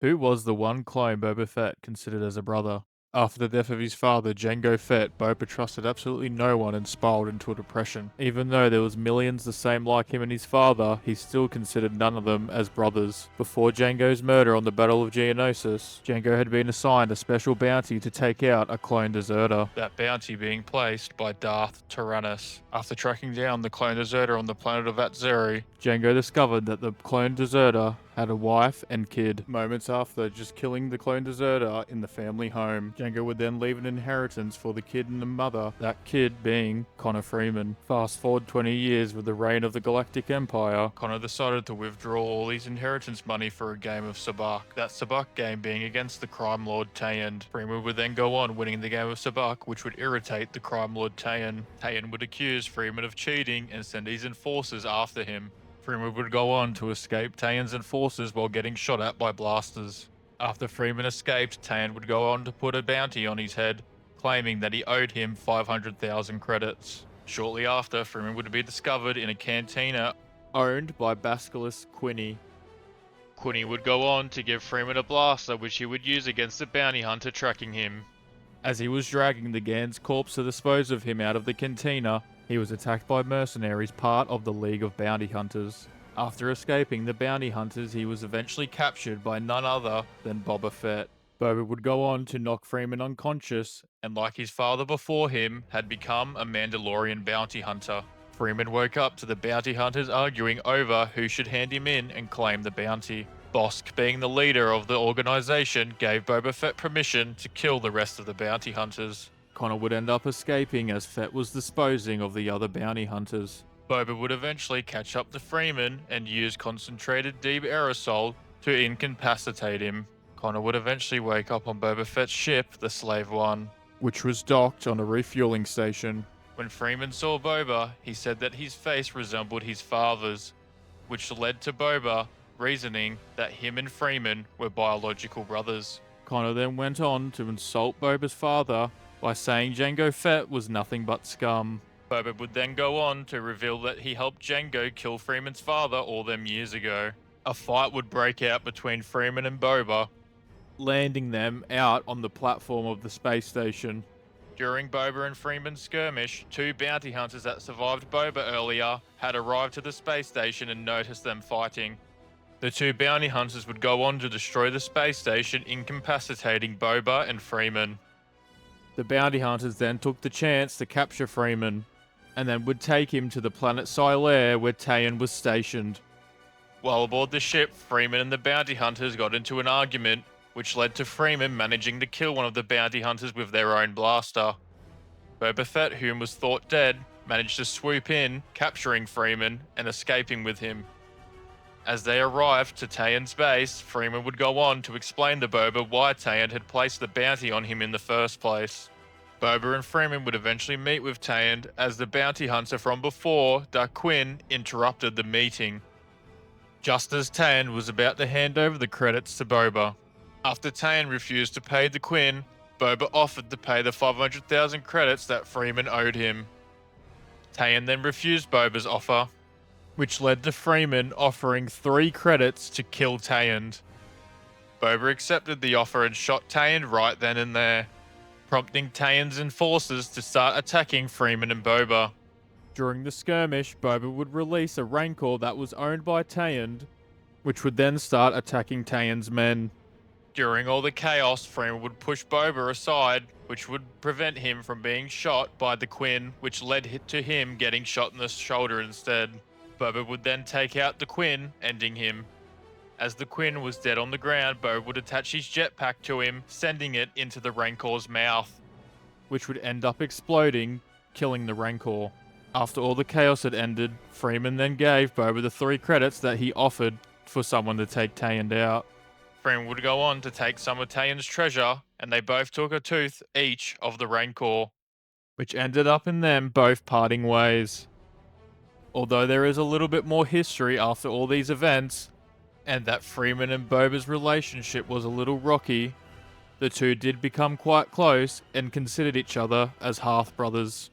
Who was the one clone Boba Fett considered as a brother? After the death of his father, Jango Fett, Boba trusted absolutely no one and spiraled into a depression. Even though there was millions the same like him and his father, he still considered none of them as brothers. Before Jango's murder on the Battle of Geonosis, Jango had been assigned a special bounty to take out a clone deserter. That bounty being placed by Darth Tyrannus. After tracking down the clone deserter on the planet of Atzeri, Jango discovered that the clone deserter had a wife and kid. Moments after just killing the clone deserter in the family home, Jango would then leave an inheritance for the kid and the mother, that kid being Connor Freeman. Fast forward 20 years with the reign of the Galactic Empire, Connor decided to withdraw all his inheritance money for a game of sabacc. That sabacc game being against the crime lord Tayan. Freeman would then go on winning the game of sabacc, which would irritate the crime lord Tayan. Tayan would accuse Freeman of cheating and send his enforcers after him. Freeman would go on to escape Tayan's enforcers while getting shot at by blasters. After Freeman escaped, Tayan would go on to put a bounty on his head, claiming that he owed him 500,000 credits. Shortly after, Freeman would be discovered in a cantina owned by Basilisk Quinny. Quinny would go on to give Freeman a blaster which he would use against the bounty hunter tracking him. As he was dragging the Gans corpse to dispose of him out of the cantina, he was attacked by mercenaries part of the League of Bounty Hunters. After escaping the bounty hunters, he was eventually captured by none other than Boba Fett. Boba would go on to knock Freeman unconscious, and like his father before him, had become a Mandalorian bounty hunter. Freeman woke up to the bounty hunters arguing over who should hand him in and claim the bounty. Bosk, being the leader of the organization, gave Boba Fett permission to kill the rest of the bounty hunters. Connor would end up escaping as Fett was disposing of the other bounty hunters. Boba would eventually catch up to Freeman and use concentrated deep aerosol to incapacitate him. Connor would eventually wake up on Boba Fett's ship, the Slave One, which was docked on a refueling station. When Freeman saw Boba, he said that his face resembled his father's, which led to Boba reasoning that him and Freeman were biological brothers. Connor then went on to insult Boba's father by saying Jango Fett was nothing but scum. Boba would then go on to reveal that he helped Jango kill Freeman's father all them years ago. A fight would break out between Freeman and Boba, landing them out on the platform of the space station. During Boba and Freeman's skirmish, two bounty hunters that survived Boba earlier had arrived to the space station and noticed them fighting. The two bounty hunters would go on to destroy the space station, incapacitating Boba and Freeman. The bounty hunters then took the chance to capture Freeman, and then would take him to the planet Silair where Tayan was stationed. While aboard the ship, Freeman and the bounty hunters got into an argument, which led to Freeman managing to kill one of the bounty hunters with their own blaster. Boba Fett, whom was thought dead, managed to swoop in, capturing Freeman and escaping with him. As they arrived to Tayan's base, Freeman would go on to explain to Boba why Tayan had placed the bounty on him in the first place. Boba and Freeman would eventually meet with Tayan as the bounty hunter from before, Quinn, interrupted the meeting. Just as Tayan was about to hand over the credits to Boba. After Tayan refused to pay the Quinn, Boba offered to pay the 500,000 credits that Freeman owed him. Tayan then refused Boba's offer, which led to Freeman offering 3 credits to kill Tayan. Boba accepted the offer and shot Tayan right then and there, prompting Tayan's enforcers to start attacking Freeman and Boba. During the skirmish, Boba would release a Rancor that was owned by Tayan, which would then start attacking Tayan's men. During all the chaos, Freeman would push Boba aside, which would prevent him from being shot by the Quinn, which led to him getting shot in the shoulder instead. Boba would then take out the Quinn, ending him. As the Quinn was dead on the ground, Boba would attach his jetpack to him, sending it into the Rancor's mouth, which would end up exploding, killing the Rancor. After all the chaos had ended, Freeman then gave Boba the 3 credits that he offered for someone to take Tayan out. Freeman would go on to take some of Tayan's treasure, and they both took a tooth each of the Rancor, which ended up in them both parting ways. Although there is a little bit more history after all these events, and that Freeman and Boba's relationship was a little rocky, the two did become quite close and considered each other as half-brothers.